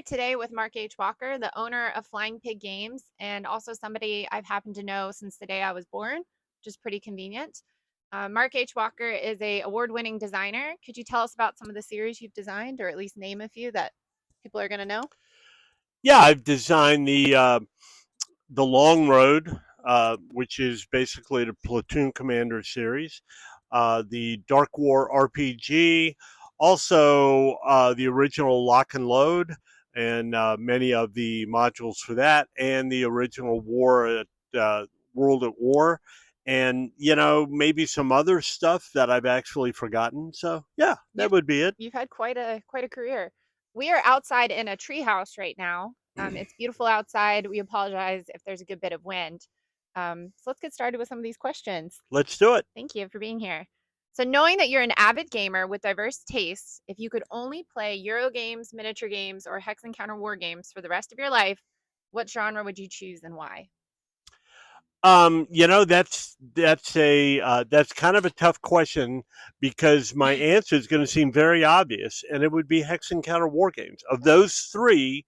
today with Mark H. Walker, the owner of Flying Pig Games, and also somebody I've happened to know since the day I was born, which is pretty convenient. Mark H. Walker is a award-winning designer. Could you tell us about some of the series you've designed, or at least name a few that people are going to know? Yeah, I've designed the Long Road, which is basically the Platoon Commander series, the Dark War RPG, also the original Lock and Load, and many of the modules for that, and the original World at War, and maybe some other stuff that I've actually forgotten. So yeah, that You've would be it. you've had quite a career. We are outside in a treehouse right now. It's beautiful outside. We apologize if there's a good bit of wind. So let's get started with some of these questions. Let's do it. Thank you for being here. So, knowing that you're an avid gamer with diverse tastes, if you could only play Euro games, miniature games, or Hex Encounter war games for the rest of your life, what genre would you choose and why? That's kind of a tough question because my answer is going to seem very obvious, and it would be Hex Encounter War Games. Of those three,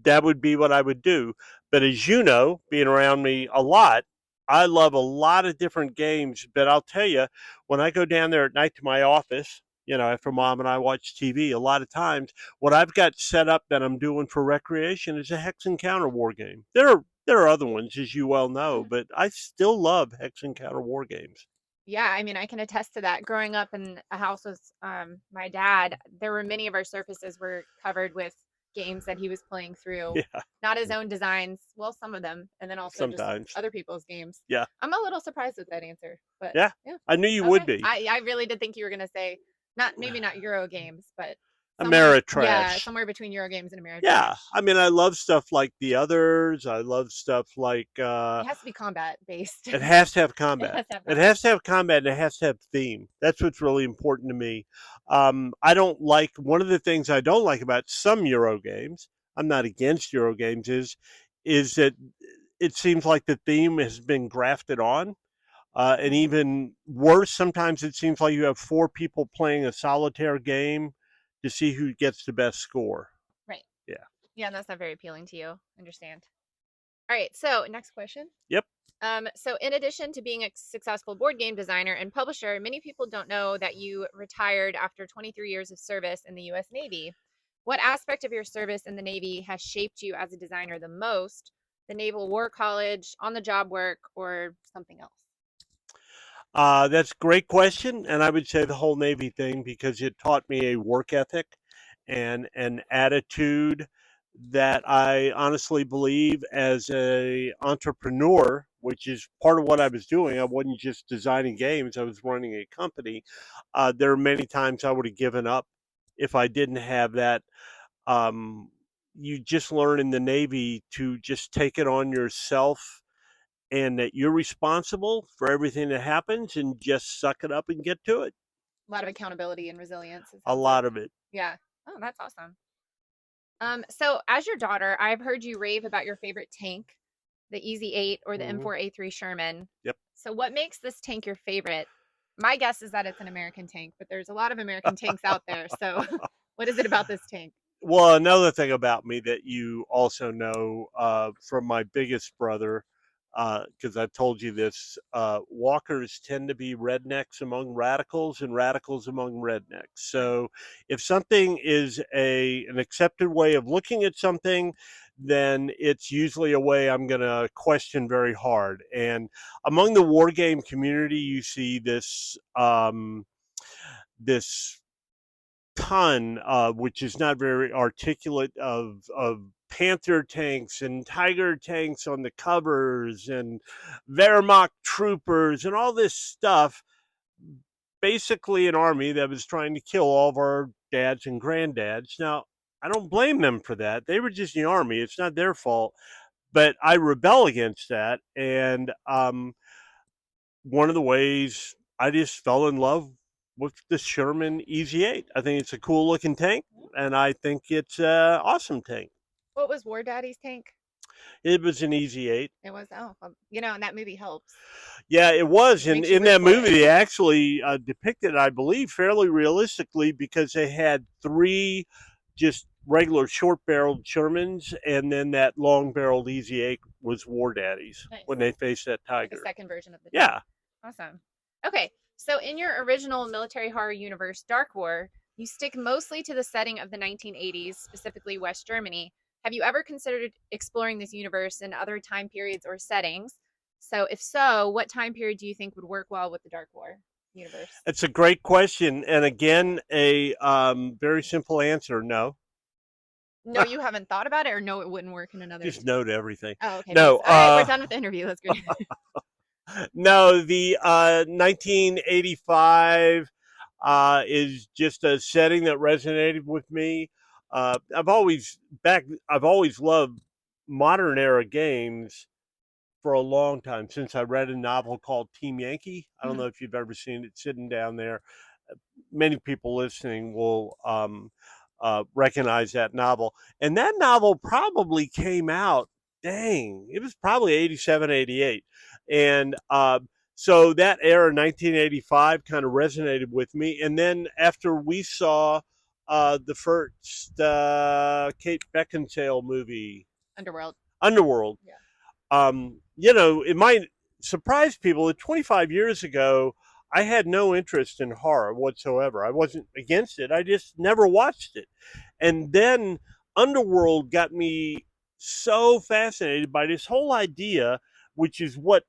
that would be what I would do. But as you know, being around me a lot, I love a lot of different games. But I'll tell you, when I go down there at night to my office, after mom and I watch TV, a lot of times what I've got set up that I'm doing for recreation is a Hex Encounter War game. There are other ones, as you well know, but I still love Hex Encounter War games. Yeah, I mean, I can attest to that. Growing up in a house with my dad, there were many of our surfaces were covered with games that he was playing through, Yeah, not his own designs, well, some of them, and then also just sometimes. other people's games. Yeah, I'm a little surprised with that answer, but yeah. yeah, I knew you would okay. be. I really did think you were gonna say not maybe not Euro games, but somewhere, yeah, Ameritrash. somewhere between Euro games and Yeah, Ameritrash. I mean, I love stuff like the others. I love stuff like It has to be combat based. it has to have It combat. has to have It combat. has to have combat, and it has to have theme. That's what's really important to me. I don't like one of the things I don't like about some Euro games. I'm not against Euro games. Is that it seems like the theme has been grafted on, and Mhm. even worse, sometimes it seems like you have four people playing a solitaire game to see who gets the best score. Right. Yeah. Yeah, and that's not very appealing to you. Understand. All right, so next question. Yep. So in addition to being a successful board game designer and publisher, many people don't know that you retired after 23 years of service in the US Navy. What aspect of your service in the Navy has shaped you as a designer the most? The Naval War College, on the job work, or something else? That's a great question, and I would say the whole Navy thing because it taught me a work ethic and an attitude that I honestly believe as a entrepreneur, which is part of what I was doing. I wasn't just designing games; I was running a company. There are many times I would have given up if I didn't have that. Um, you just learn in the Navy to just take it on yourself and that you're responsible for everything that happens and just suck it up and get to it. A lot of accountability and resilience, it A sounds like. lot of it. Yeah. Oh, that's awesome. So as your daughter, I've heard you rave about your favorite tank, the Easy 8 or the Hmm. M4A3 Sherman. Yep. So what makes this tank your favorite? My guess is that it's an American tank, but there's a lot of American tanks out there. So what is it about this tank? Well, another thing about me that you also know from my biggest brother, because I've told you this, walkers tend to be rednecks among radicals and radicals among rednecks. Right. So if something is an accepted way of looking at something, then it's usually a way I'm going to question very hard. And among the war game community, you see this ton, which is not very articulate, of Panther tanks and Tiger tanks on the covers and Wehrmacht troopers and all this stuff. Basically, an army that was trying to kill all of our dads and granddads. Now, I don't blame them for that. They were just the army. It's not their fault. But I rebel against that. And one of the ways I just fell in love with the Sherman Easy 8. I think it's a cool looking tank, and I think it's an awesome tank. What was War Daddy's tank? It was an Easy 8. It was, oh, well, and that movie helps. Yeah, it was. It And makes you in root that for movie, it. they actually depicted, I believe, fairly realistically because they had three just regular short-barreled Shermans, and then that long-barreled Easy 8 was War Daddies Nice. when they faced that Like Tiger. a second version of the Yeah. Awesome. Okay, so in your original military horror universe, Dark War, you stick mostly to the setting of the 1980s, specifically West Germany. Have you ever considered exploring this universe in other time periods or settings? So, if so, what time period do you think would work well with the Dark War universe? It's a great question, and again, a very simple answer: no. No, you haven't thought about it, or no, it wouldn't work in another. Just no to everything. Oh, okay. No, Nice. All right, we're done with the interview. That's great. No, the 1985 is just a setting that resonated with me. I've always loved modern era games for a long time, since I read a novel called Team Yankee. I don't know if you've ever seen it. Sitting down there, many people listening will recognize that novel. And that novel probably came out, it was probably 87, 88. And so that era, 1985, kind of resonated with me. And then after we saw the first Kate Beckinsale movie, Underworld. Yeah. You know, it might surprise people that 25 years ago, I had no interest in horror whatsoever. I wasn't against it. I just never watched it. And then Underworld got me so fascinated by this whole idea, which is what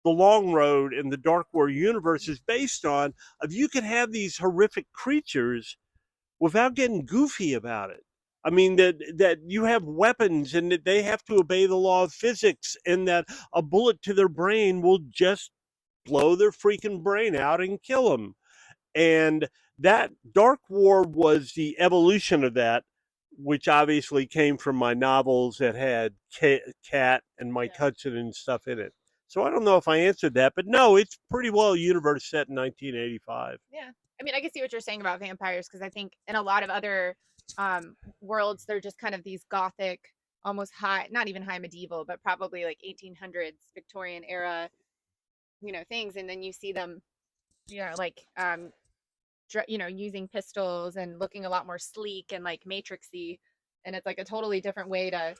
the Long Road and the Dark War universe is based on, of you can have these horrific creatures without getting goofy about it. I mean, that you have weapons and that they have to obey the law of physics, and that a bullet to their brain will just blow their freaking brain out and kill them. And that Dark War was the evolution of that, which obviously came from my novels that had Cat and Mike Hudson and stuff in it. So I don't know if I answered that, but no, it's pretty well a universe set in 1985. Yeah. I mean, I can see what you're saying about vampires, because I think in a lot of other worlds, they're just kind of these gothic, almost high, not even high medieval, but probably like 1800s Victorian era, things. And then you see them, like, using pistols and looking a lot more sleek and like matrixy. And it's like a totally different way to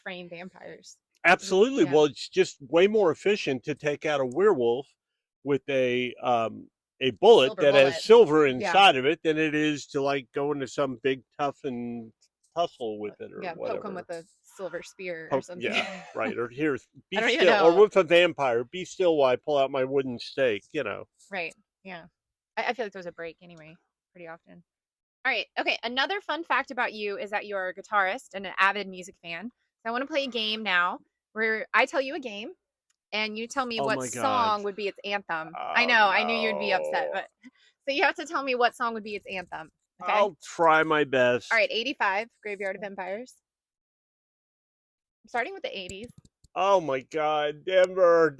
frame vampires. Absolutely. Yeah. Well, it's just way more efficient to take out a werewolf with a bullet Silver that bullet. has silver inside of it than it is to like go into some big tough and tussle with it or whatever. Poke them with a silver spear or something. Yeah, right. Or here, be I don't even still. Or know. with a vampire, be still while I pull out my wooden stake. Right. Yeah. I feel like there's a break anyway, pretty often. All right. Okay. Another fun fact about you is that you're a guitarist and an avid music fan. So I want to play a game now where I tell you a game and you tell me what song would be its anthem. I know. I knew you'd be upset, but so you have to tell me what song would be its anthem. Okay. I'll try my best. All right. 85, Graveyard of Empires. I'm starting with the 80s. Oh my God, Denver.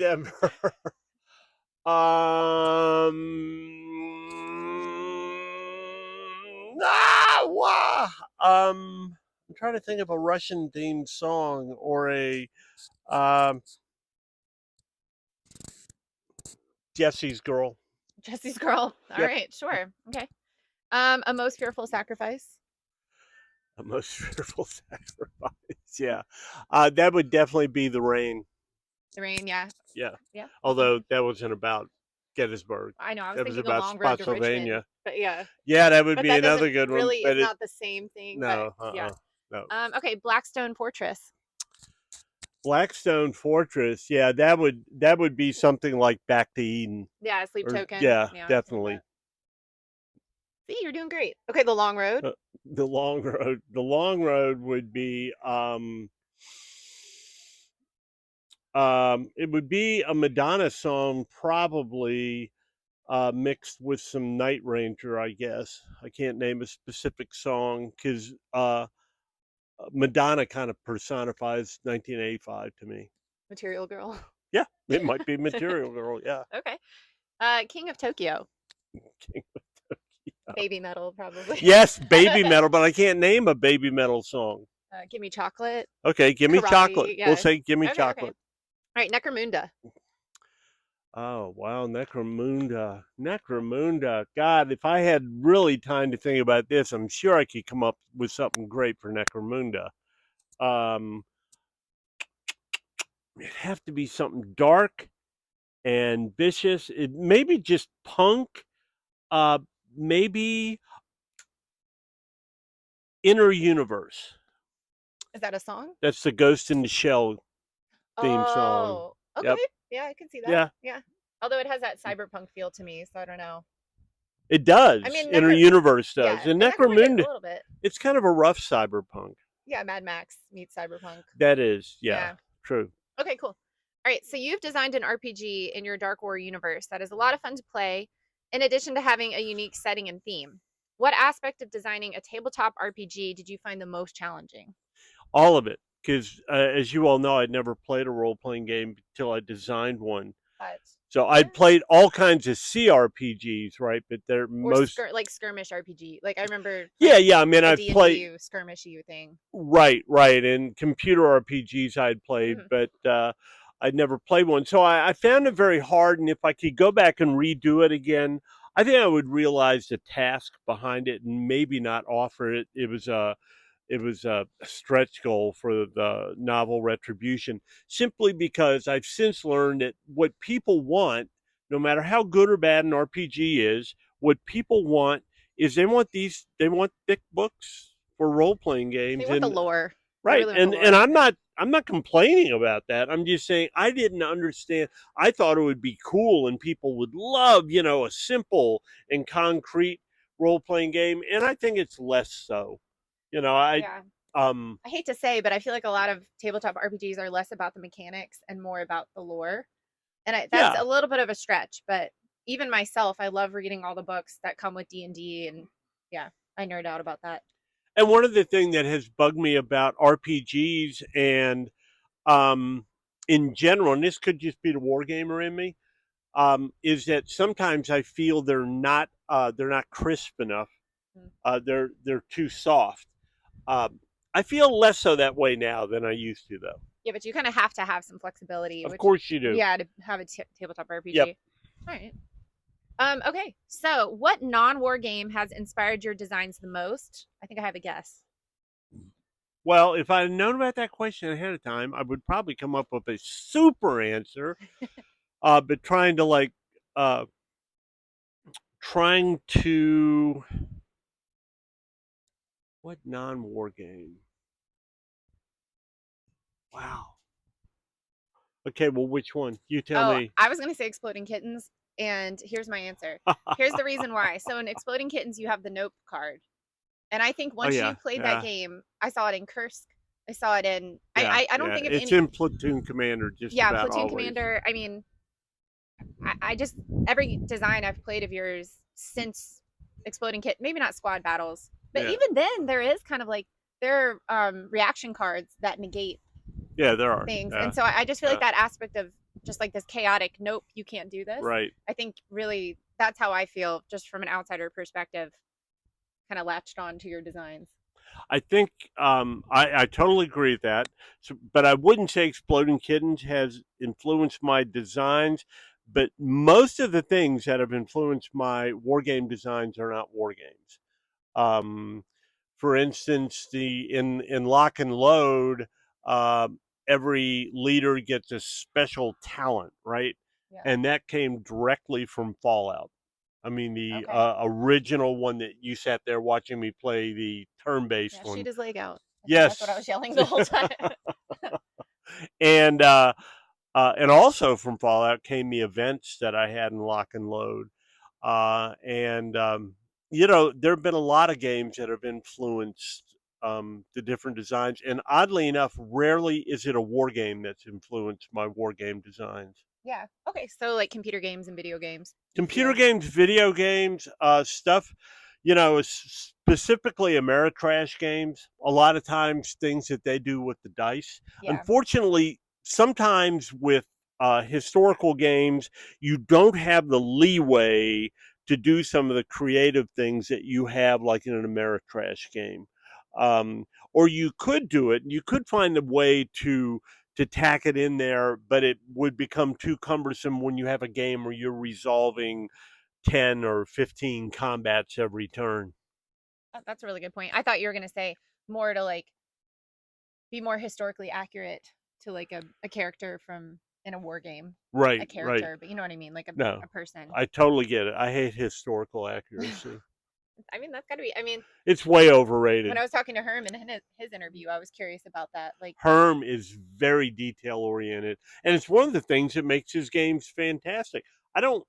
I'm trying to think of a Russian themed song or a Jesse's Girl. Jesse's Girl. All right, sure. Okay. A Most Fearful Sacrifice. A Most Fearful Sacrifice. Yeah. That would definitely be The Rain. The Rain, yeah. Yeah. Yeah. Although that wasn't about Gettysburg. I know. I was that thinking was about the long road to Spotsylvania. Richmond, but yeah. Yeah, that would but be that another good one. Really, but it's not the same thing. No. But, yeah. No. Okay, Blackstone Fortress. Blackstone Fortress. Yeah, that would be something like Back to Eden. Yeah, Sleep Token. Yeah, definitely. See, you're doing great. Okay, The Long Road. The Long Road. The Long Road would be it would be a Madonna song, probably mixed with some Night Ranger, I guess. I can't name a specific song because Madonna kind of personifies 1985 to me. Material Girl. Yeah, it might be Material Girl. Yeah. Okay. King of Tokyo. King of Tokyo. Baby Metal, probably. Yes, Baby Metal, but I can't name a Baby Metal song. Give Me Chocolate. Okay, Give Me Karate, Chocolate. yeah. We'll say Give Me Okay, Chocolate. All right, Necromunda. Oh, wow, Necromunda. Necromunda. God, if I had really time to think about this, I'm sure I could come up with something great for Necromunda. Um, it'd have to be something dark and vicious. It maybe just punk. Uh, maybe Inner Universe. Is that a song? That's the Ghost in the Shell theme song. Oh, okay. Yep. Yeah, I can see that. Yeah, Yeah. Although it has that cyberpunk feel to me, so I don't know. it I does. mean, Inner Universe does. And and Necromunda a Necromunda, little bit. it's kind of a rough cyberpunk. Yeah, Mad Max meets cyberpunk. That is, yeah, Yeah. true. Okay, cool. All right, so you've designed an RPG in your Dark War universe that is a lot of fun to play, in addition to having a unique setting and theme. What aspect of designing a tabletop RPG did you find the most challenging? All of it. Because as you all know, I'd never played a role playing game until I designed one. But So yeah, I'd played all kinds of CRPGs, right? But they're or most. like skirmish RPG. Like I remember Yeah, playing yeah. I mean, a I've played. D&D skirmishy thing. Right, right. And computer RPGs I'd played, Hmm. but I'd never played one. So I found it very hard. And if I could go back and redo it again, I think I would realize the task behind it and maybe not offer it. It was a stretch goal for the novel Retribution, simply because I've since learned that what people want, no matter how good or bad an RPG is, what people want is they want thick books for role playing They games. want the And lore. They right, really want the and lore. I'm not complaining about that. I'm just saying I didn't understand. I thought it would be cool and people would love, a simple and concrete role playing game, and I think it's less so. I Yeah. um I hate to say, but I feel like a lot of tabletop RPGs are less about the mechanics and more about the lore. And that's yeah. a little bit of a stretch, but even myself, I love reading all the books that come with D&D, and yeah, I nerd out about that. And one of the things that has bugged me about RPGs and um in general, and this could just be the war gamer in me, is that sometimes I feel they're not crisp enough. Mm. They're too soft. I feel less so that way now than I used to, though. Yeah, but you kind of have to have some flexibility, Of which course you do. yeah, to have a tabletop Yep. RPG. All right. Okay. So, what non-war game has inspired your designs the most? I think I have a guess. Well, if I had known about that question ahead of time, I would probably come up with a super answer. But uh, trying to what non-war game? Wow. Okay, well, which one? You tell Oh, me. I was going to say Exploding Kittens, and here's my answer. Here's the reason why. So in Exploding Kittens, you have the Nope card. And I think Oh once you yeah, played that yeah, game, I saw it in Kursk. I saw it in yeah, I don't yeah. think of It's any. in Platoon Commander just Yeah, about Platoon always. Commander. I mean, I just every design I've played of yours since Exploding Kit, maybe not squad battles, but Yeah, even then there is kind of like there are reaction cards that negate yeah, there are. things. Yeah, And so I just feel like yeah, that aspect of just like this chaotic, nope, you can't do this. right. I think really that's how I feel just from an outsider perspective, kind of latched on to your designs. I think I totally agree with that. So, but I wouldn't say Exploding Kittens has influenced my designs. But most of the things that have influenced my war game designs are not war games. Um, for instance, the in Lock and Load, uh, every leader gets a special talent, right? Yeah. And that came directly from Fallout. I mean, the Okay. original one that you sat there watching me play, the turn-based Yeah, one. shoot his leg out. I think that's what I Yes, was yelling the whole time. and also from Fallout came the events that I had in Lock and Load, and there have been a lot of games that have influenced the different designs, and oddly enough, rarely is it a war game that's influenced my war game designs. Yeah. Okay. So like computer games and video games, you Computer feel. games, video games, stuff, specifically Ameritrash games. A lot of times, things that they do with the dice. Yeah. Unfortunately, sometimes with historical games, you don't have the leeway to do some of the creative things that you have, like in an Ameritrash game. Or you could do it. You could find a way to tack it in there, but it would become too cumbersome when you have a game where you're resolving 10 or 15 combats every turn. That's a really good point. I thought you were gonna say more to like be more historically accurate to like a character from in a war game. A Right, right. character, but you know what I mean, like No, a person. I totally get it. I hate historical accuracy. I mean, that's got to be. I mean, It's way when overrated. I was talking to Herm in his interview, I was curious about that. Like, Herm is very detail oriented, and it's one of the things that makes his games fantastic. I don't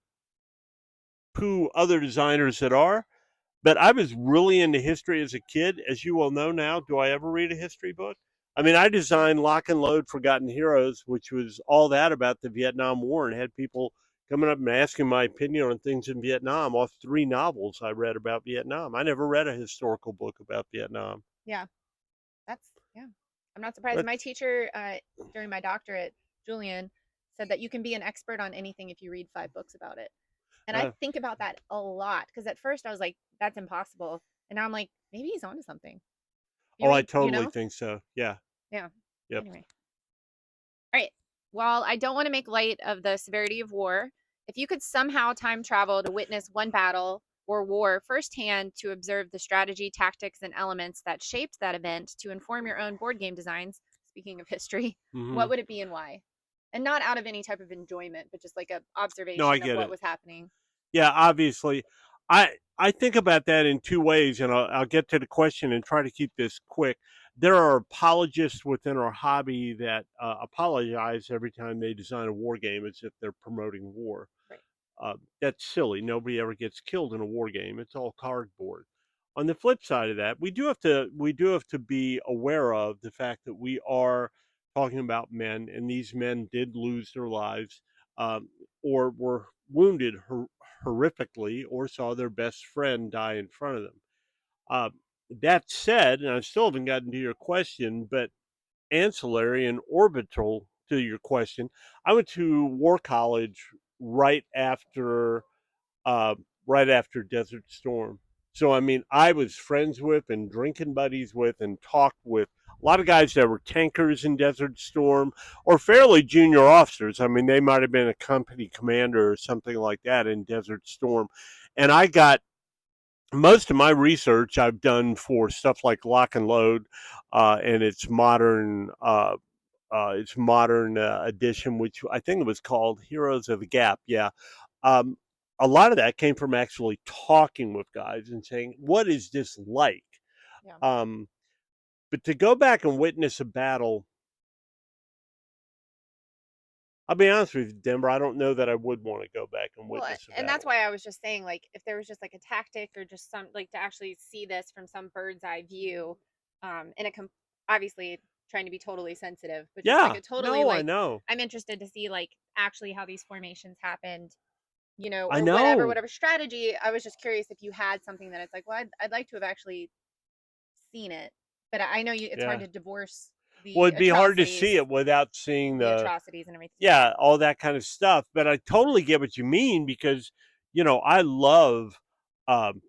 poo other designers that are, but I was really into history as a kid. As you will know now, do I ever read a history book? I mean, I designed Lock and Load Forgotten Heroes, which was all that about the Vietnam War, and had people coming up and asking my opinion on things in Vietnam off 3 novels I read about Vietnam. I never read a historical book about Vietnam. yeah, yeah. I'm not surprised. But My teacher during my doctorate, Julian, said that you can be an expert on anything if you read 5 books about it. And I uh, think about that a lot because at first I was like, that's impossible. And now I'm like, maybe he's onto something. oh, I You totally know? think so. Yeah. Yeah. Yep. Anyway. All right. While I don't want to make light of the severity of war, if you could somehow time travel to witness one battle or war firsthand to observe the strategy, tactics, and elements that shaped that event to inform your own board game designs, speaking of history, Mm-hmm. what would it be and why? And not out of any type of enjoyment, but just like a observation No, I of get what it. was happening. Yeah, obviously. I think about that in 2 ways, and I'll get to the question and try to keep this quick. There are apologists within our hobby that apologize every time they design a war game as if they're promoting war. Right. That's silly. Nobody ever gets killed in a war game. It's all cardboard. On the flip side of that, we do have to be aware of the fact that we are talking about men, and these men did lose their lives, or were wounded horrifically, or saw their best friend die in front of them. Uh, that said, and I still haven't gotten to your question, but ancillary and orbital to your question, I went to War College right after uh, right after Desert Storm. So I mean, I was friends with and drinking buddies with and talked with a lot of guys that were tankers in Desert Storm or fairly junior officers. I mean, they might have been a company commander or something like that in Desert Storm. And I got most of my research I've done for stuff like Lock and Load and its modern edition, which I think it was called Heroes of the Gap. Yeah. Um, a lot of that came from actually talking with guys and saying, what is this like? Yeah. But to go back and witness a battle, I'll be honest with you, Denver, I don't know that I would want to go back and Well, witness a and that's battle. why I was just saying, like, if there was just like a tactic or just some like to actually see this from some bird's eye view, and obviously trying to be totally sensitive, but just like Yeah, a totally no, I like know. I'm interested to see like actually how these formations happened, you know, I or know. whatever strategy. I was just curious if you had something that it's like, well, I'd like to have actually seen it, but I know it's hard Yeah. to divorce Well, the it'd be hard to see atrocities, it without seeing atrocities and everything. yeah, all that kind of stuff. But I totally get what you mean because, I love um,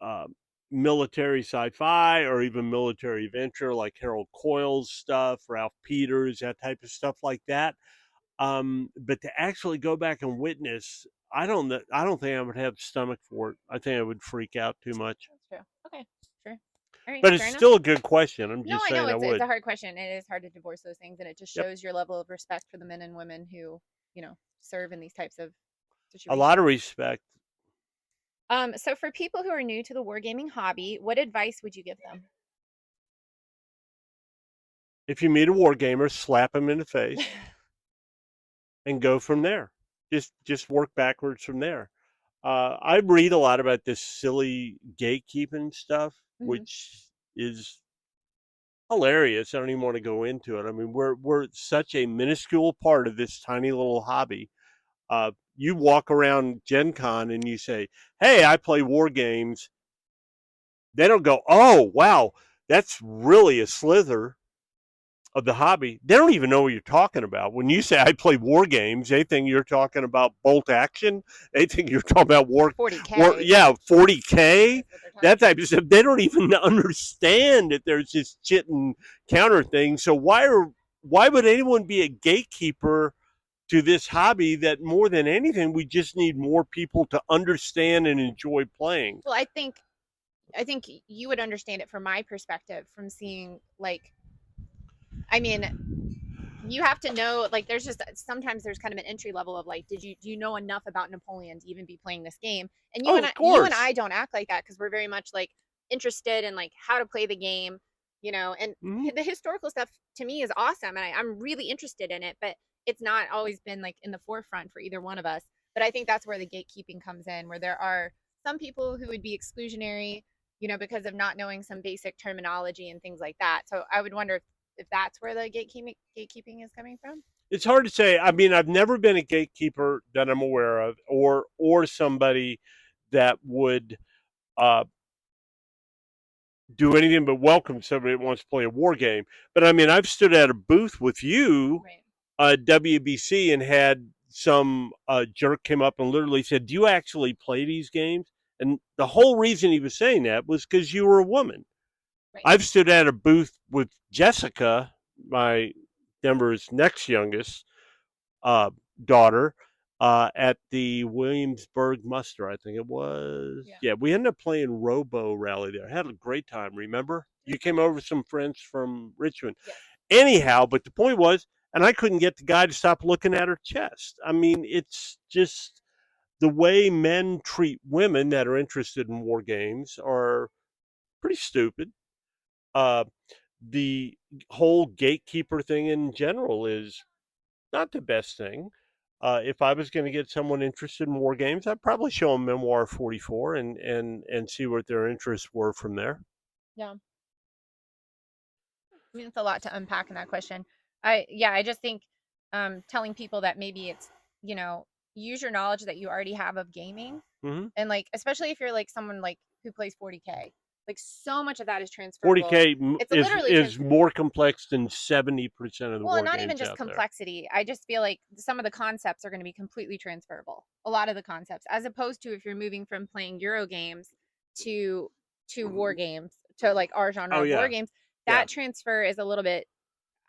uh, military sci-fi or even military adventure like Harold Coyle's stuff, Ralph Peters, that type of stuff like that. But to actually go back and witness, I don't know. I don't think I would have stomach for it. I think I would freak out too much. That's true. Okay, sure. All right, But it's fair enough. still a good question. I'm No, just I know saying I it's would. a hard question. It is hard to divorce those things, and it just Yep. shows your level of respect for the men and women who, serve in these types of A lot of situations. respect. So for people who are new to the wargaming hobby, what advice would you give them? If you meet a war gamer, slap him in the face and go from there. Just work backwards from there. I read a lot about this silly gatekeeping stuff, Mhm. which is hilarious. I don't even want to go into it. I mean, we're such a minuscule part of this tiny little hobby. You walk around Gen Con and you say, "Hey, I play war games." They don't go, "Oh, wow, that's really a slither of the hobby." They don't even know what you're talking about. When you say I play war games, they think you're talking about bolt action. They think you're talking about war 40K. yeah, 40K, That's what they're that talking type of stuff. They don't even understand that there's this chit and counter thing. So why are why would anyone be a gatekeeper to this hobby that more than anything we just need more people to understand and enjoy playing? Well, I think you would understand it from my perspective from seeing like I mean, you have to know like there's just sometimes there's kind of an entry level of like do you know enough about Napoleon to even be playing this game? And Oh, of you and course. I don't act like that because we're very much like interested in like how to play the game, you know, and Mhm. the historical stuff to me is awesome and I'm really interested in it, but it's not always been like in the forefront for either one of us. But I think that's where the gatekeeping comes in, where there are some people who would be exclusionary, you know, because of not knowing some basic terminology and things like that. So I would wonder if that's where the gatekeeping is coming from. It's hard to say. I mean, I've never been a gatekeeper that I'm aware of, or somebody that would uh, do anything but welcome somebody that wants to play a war game. But I mean, I've stood at a booth with you, Right. WBC, and had some jerk came up and literally said, "Do you actually play these games?" And the whole reason he was saying that was because you were a woman. Right. I've stood at a booth with Jessica, my Denver's next youngest uh, daughter, at the Williamsburg Muster, I think it was. Yeah. Yeah, we ended up playing Robo Rally there. Had a great time. Remember? You came over with some friends from Richmond. Yes. Anyhow, but the point was, and I couldn't get the guy to stop looking at her chest. I mean, it's just the way men treat women that are interested in war games are pretty stupid. Uh, the whole gatekeeper thing in general is not the best thing. If I was going to get someone interested in war games, I'd probably show them Memoir 44 and see what their interests were from there. Yeah. I mean, it's a lot to unpack in that question. I just think telling people that maybe it's, you know, use your knowledge that you already have of gaming Mm-hmm. and like especially if you're like someone like who plays 40K. Like so much of that is transferable. 40K It's is literally is transferable. more complex than 70% of the Well, and war not even games just out there. complexity. I just feel like some of the concepts are going to be completely transferable. A lot of the concepts, as opposed to if you're moving from playing Euro games to war games, to like our Oh genre of war yeah, games, yeah. that transfer is a little bit.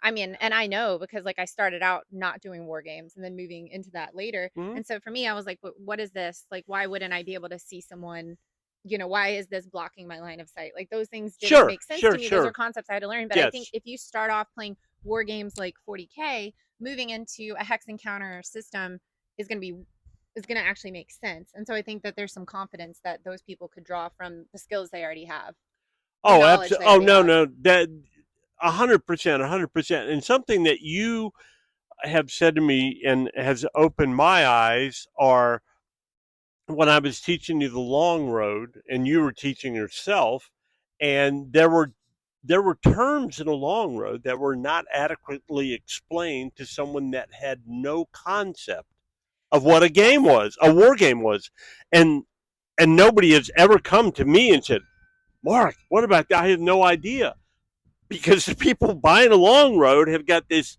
I mean, and I know because like I started out not doing war games and then moving into that later. Mm-hmm. And so for me, I was like, what is this? Like, why wouldn't I be able to see someone? You know, why is this blocking my line of sight? Like those things didn't Sure, make sense to sure, me. Those are sure. concepts I had to learn. But I think Yes. if you start off playing war games like 40K, moving into a hex encounter system is going to be is going to actually make sense. And so I think that there's some confidence that those people could draw from the skills they already have, the Oh, knowledge absolutely. they Oh already no, have. no. That 100%, 100%. And something that you have said to me and has opened my eyes are when I was teaching you the long road and you were teaching yourself, and there were terms in a long road that were not adequately explained to someone that had no concept of what a game Yes. was, a war game was, and nobody has ever come to me and said, "Mark, what about that? I have no idea," because the people buying a long road have got this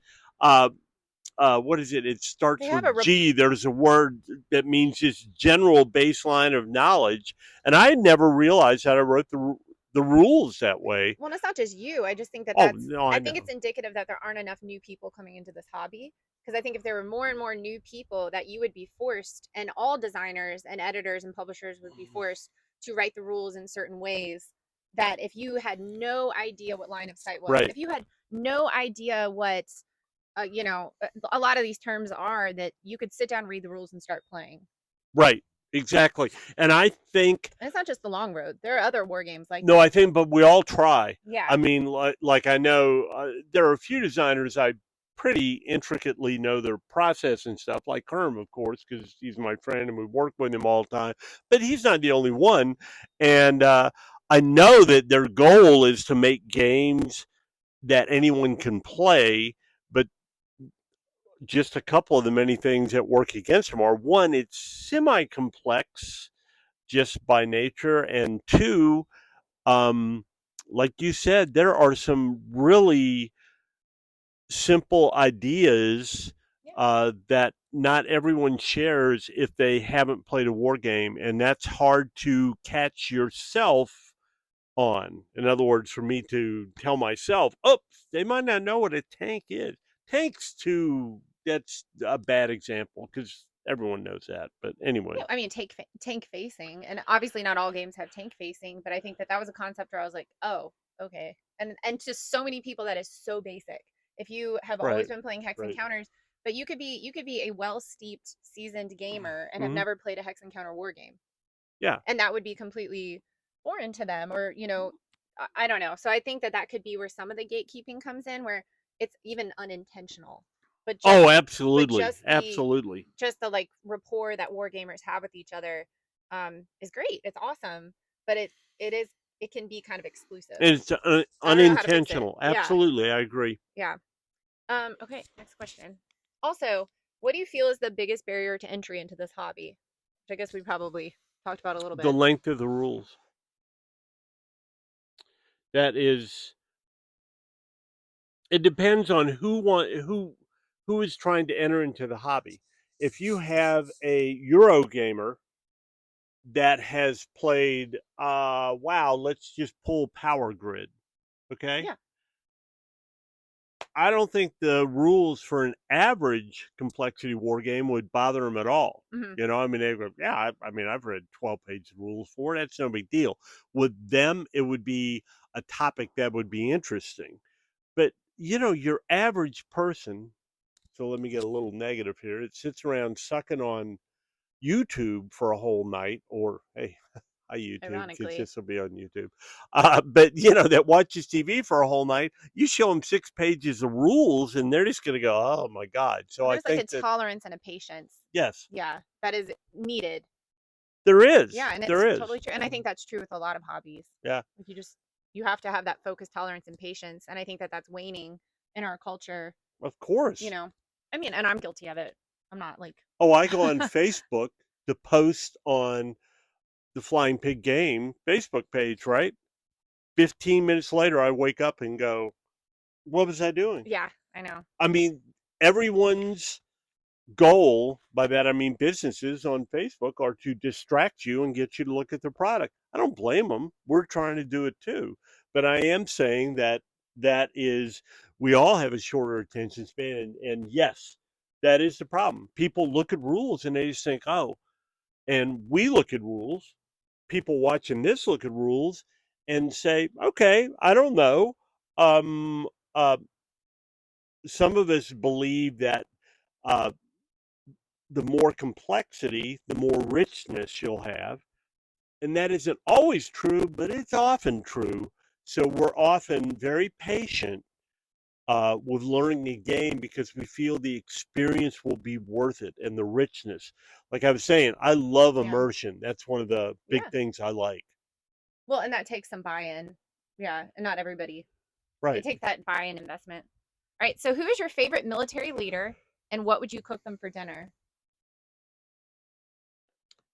uh, what is it? It They starts have a with G. There's a word that means this general baseline of knowledge, and I never realized that I wrote the rules that way. well, it's not just you. I just think that Oh no, I I think know. it's indicative that there aren't enough new people coming into this hobby. Because I think if there were more and more new people, that you would be forced, and all designers and editors and publishers would be forced to write the rules in certain ways. That if you had no idea what line of sight was, Right, if you had no idea what, you know, a lot of these terms are, that you could sit down, read the rules, and start playing. right, exactly. And I think And it's not just the long road. There are other war games like no, I that. think, but we all try. Yeah. I mean, like I know there are a few designers I pretty intricately know their process and stuff, like Herm, of course, because he's my friend and we work with him all the time. But he's not the only one, and I know that their goal is to make games that anyone can play. But just a couple of the many things that work against them are: one, it's semi-complex just by nature, and two, um, like you said, there are some really simple ideas Yeah. that not everyone shares if they haven't played a war game, and that's hard to catch yourself on. In other words, for me to tell myself, "Oh, they might not know what a tank is." Tanks too. That's a bad example because everyone knows that. But anyway, Yeah, I mean, tank facing, and obviously not all games have tank facing, but I think that was a concept where I was like, oh, okay, and to so many people that is so basic. If you have always right, been playing Hex right, Encounters, but you could be a well steeped, seasoned gamer and have hmm never played a Hex Encounter war game, yeah. and that would be completely foreign to them, or I don't know. So I think that could be where some of the gatekeeping comes in, where it's even unintentional, but Oh, just but absolutely, absolutely. just the like rapport that war gamers have with each other is great. It's awesome, but it is it can be kind of exclusive. And it's I don't know how to fix it. unintentional. Yeah, Absolutely, I agree. yeah. Okay, next question. Also, what do you feel is the biggest barrier to entry into this hobby? Which I guess we probably talked about a little The bit. length of the rules. That is, it depends on who is trying to enter into the hobby. If you have a Euro gamer that has played, wow, let's just pull Power Grid, okay? Yeah. I don't think the rules for an average complexity war game would bother them at all. Hmm. I mean, they go, yeah, I mean, I've read 12 pages of rules for it. That's no big deal. With them, it would be a topic that would be interesting. But, your average person, so let me get a little negative here, it sits around sucking on YouTube for a whole night, or, hey, I YouTube because Ironically, this will be on YouTube. But that watches TV for a whole night. You show them 6 pages of rules, and they're just going to go, "Oh my god!" So I there's like a think that tolerance and a patience. yes, Yeah, that is needed. there is, Yeah, and it's there is. totally true. And I think that's true with a lot of hobbies. Yeah, Like you have to have that focus, tolerance, and patience. And I think that that's waning in our culture. of You course. know, I mean, and I'm guilty of it. I'm not like, Oh, I go on Facebook to post on the Flying Pig Game Facebook page. Right, 15 minutes later, I wake up and go, "What was I doing?" yeah, I know. I mean, everyone's goal, by that I mean businesses on Facebook, are to distract you and get you to look at their product. I don't blame them. We're trying to do it too. But I am saying that is, we all have a shorter attention span. And yes, that is the problem. People look at rules and they just think, oh, and we look at rules. People watching this look at rules and say, okay, I don't know. Um, uh, some of us believe that uh, the more complexity, the more richness you'll have. And that isn't always true, but it's often true. So we're often very patient with learning the game because we feel the experience will be worth it and the richness. Like I was saying, I love Yeah, immersion. That's one of the big yeah. things I like. Well, and that takes some buy-in. Yeah, and not everybody. It Right. takes that buy-in investment. All right. So, who is your favorite military leader, and what would you cook them for dinner?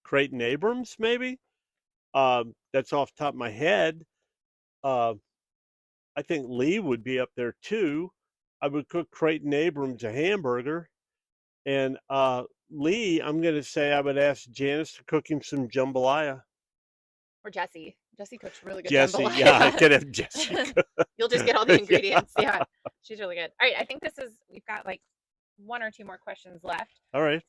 Creighton Abrams, maybe? That's off the top of my head. Uh, I think Lee would be up there too. I would cook Creighton Abrams a hamburger. And Lee, I'm going to say I would ask Janice to cook him some jambalaya. Or Jesse? Jesse cooks really good Jesse, yeah, I jambalaya. could have Jesse cook. You'll just get all the Yeah. ingredients. Yeah, she's really good. All right, I think we've got like one or two more questions left. All right.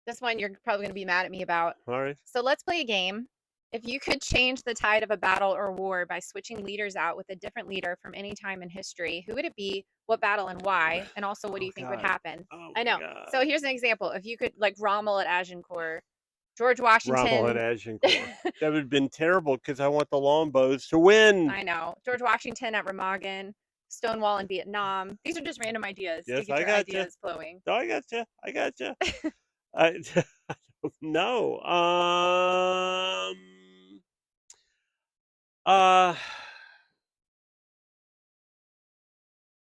This one you're probably going to be mad at me about. All right. So let's play a game. If you could change the tide of a battle or war by switching leaders out with a different leader from any time in history, who would it be? What battle and why? And also, what do you think would God. happen? Oh, I know. God. So here's an example. If you could, like Rommel at Agincourt, George Rommel Washington. at Agincourt. That would have been terrible because I want the Longbows to win. I know. George Washington at Remagen, Stonewall in Vietnam. These are just random ideas Yes, to get I your got ideas flowing. No, I got you. I got you. I don't know. Uh,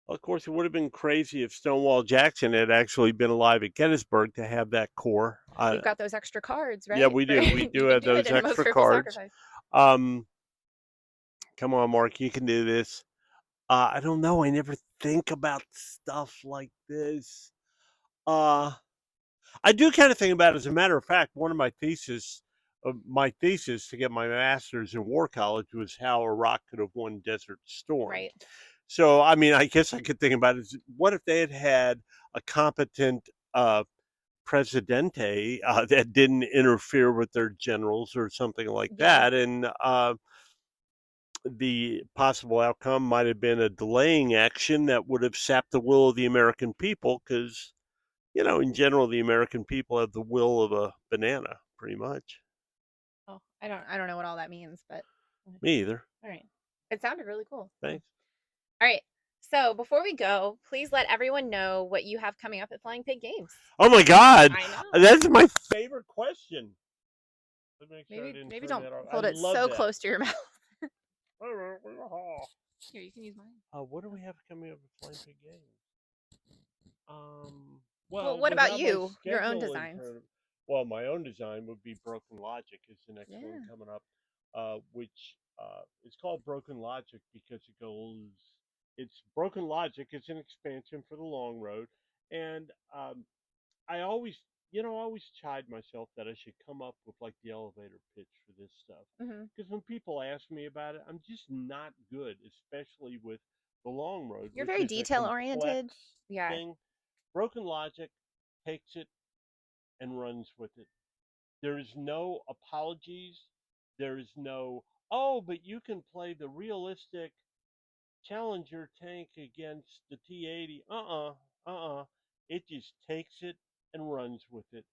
of course, it would have been crazy if Stonewall Jackson had actually been alive at Gettysburg to have that core. We've got those extra cards, right? Yeah, we do. We do You have can do it those in a most extra fearful cards. sacrifice. Come on, Mark, you can do this. I don't know. I never think about stuff like this. I do kind of think about it. As a matter of fact, one of my thesis to get my master's in war college was how Iraq could have won Desert Storm. Right. So, I mean, I guess I could think about it. What if they had had a competent presidente that didn't interfere with their generals or something like Yeah. that, and the possible outcome might have been a delaying action that would have sapped the will of the American people, because in general, the American people have the will of a banana, pretty much. Oh, I don't know what all that means, but Me either. all right. It sounded really cool. Thanks. All right. So before we go, please let everyone know what you have coming up at Flying Pig Games. Oh my God, I know. that's my favorite question. Let me make sure I didn't Maybe turn don't that off. hold I it love so that. close to your mouth. Here, you can use mine. what do we have coming up at Flying Pig Games? Well, Well, what about without my you? Your own schedule in designs. front of, well, my own design would be Broken Logic is the next one Yeah. coming up, which it's called Broken Logic because it's Broken Logic. It's an expansion for the Long Road, and I always, I always chide myself that I should come up with like the elevator pitch for this stuff. Mm-hmm. Because when people ask me about it, I'm just not good, especially with the Long Road, You're which very is a detail complex oriented. Yeah. thing. Broken Logic takes it and runs with it. There is no apologies. There is no, oh, but you can play the realistic Challenger tank against the T-80. It just takes it and runs with it.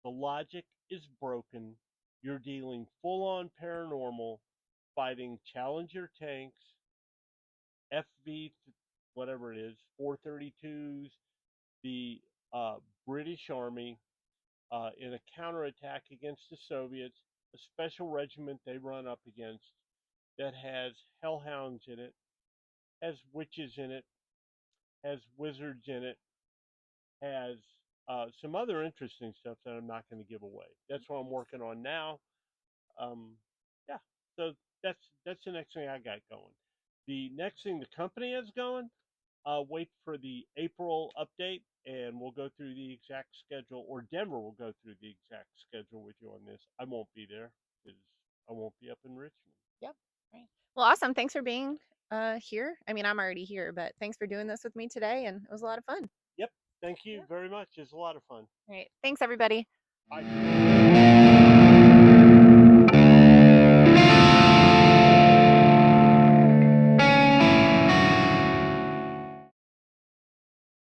The logic is broken. You're dealing full on paranormal, fighting Challenger tanks, FV, whatever it is, 432s, the British Army in a counterattack against the Soviets, a special regiment they run up against that has hellhounds in it, has witches in it, has wizards in it, has some other interesting stuff that I'm not going to give away. That's what I'm working on now. Um, yeah, so that's the next thing I got going. The next thing the company has going, wait for the April update, and we'll go through the exact schedule, or Denver will go through the exact schedule with you on this. I won't be there because I won't be up in Richmond. Yep. Right. Well, awesome. Thanks for being here. I mean, I'm already here, but thanks for doing this with me today, and it was a lot of fun. Yep. Thank you Yeah. very much. It's a lot of fun. All right. Thanks, everybody. Bye.